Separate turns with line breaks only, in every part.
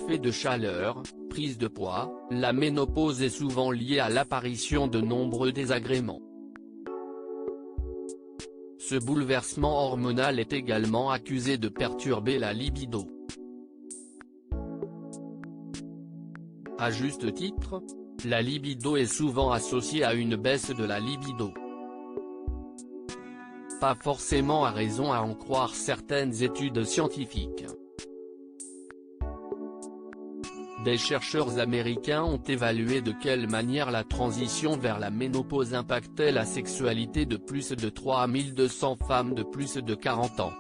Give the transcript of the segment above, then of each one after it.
effets de chaleur, prise de poids, la ménopause est souvent liée à l'apparition de nombreux désagréments. Ce bouleversement hormonal est également accusé de perturber la libido. À juste titre, la libido est souvent associée à une baisse de la libido. Pas forcément à raison à en croire certaines études scientifiques. Des chercheurs américains ont évalué de quelle manière la transition vers la ménopause impactait la sexualité de plus de 3200 femmes de plus de 40 ans.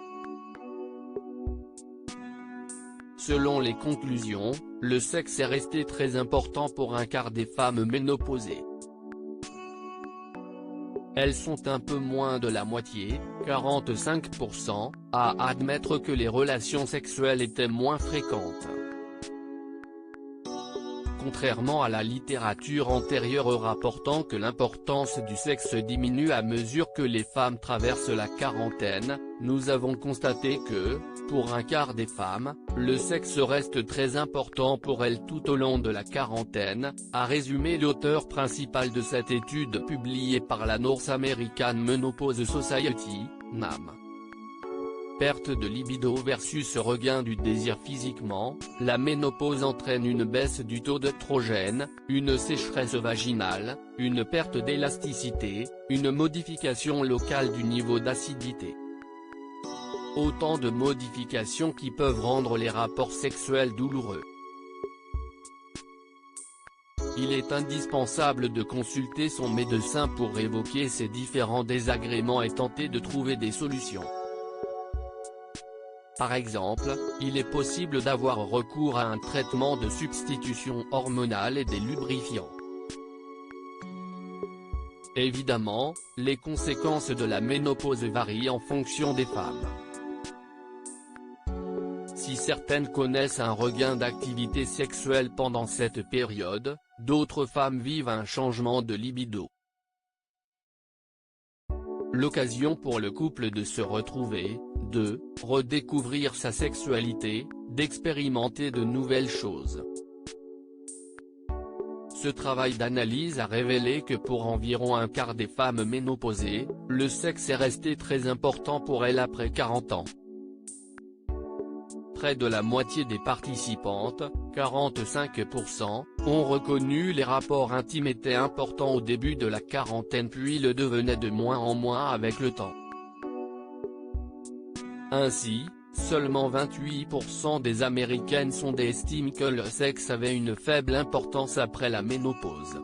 Selon les conclusions, le sexe est resté très important pour un quart des femmes ménopausées. Elles sont un peu moins de la moitié, 45%, à admettre que les relations sexuelles étaient moins fréquentes. Contrairement à la littérature antérieure rapportant que l'importance du sexe diminue à mesure que les femmes traversent la quarantaine, nous avons constaté que, pour un quart des femmes, le sexe reste très important pour elles tout au long de la quarantaine, a résumé l'auteur principal de cette étude publiée par la North American Menopause Society, NAM. Perte de libido versus regain du désir physiquement, la ménopause entraîne une baisse du taux d'œstrogène, une sécheresse vaginale, une perte d'élasticité, une modification locale du niveau d'acidité. Autant de modifications qui peuvent rendre les rapports sexuels douloureux. Il est indispensable de consulter son médecin pour évoquer ces différents désagréments et tenter de trouver des solutions. Par exemple, il est possible d'avoir recours à un traitement de substitution hormonale et des lubrifiants. Évidemment, les conséquences de la ménopause varient en fonction des femmes. Si certaines connaissent un regain d'activité sexuelle pendant cette période, d'autres femmes vivent un changement de libido. L'occasion pour le couple de se retrouver, de redécouvrir sa sexualité, d'expérimenter de nouvelles choses. Ce travail d'analyse a révélé que pour environ un quart des femmes ménopausées, le sexe est resté très important pour elles après 40 ans. Près de la moitié des participantes, 45%, ont reconnu les rapports intimes étaient importants au début de la quarantaine puis le devenaient de moins en moins avec le temps. Ainsi, seulement 28% des Américaines estiment que le sexe avait une faible importance après la ménopause.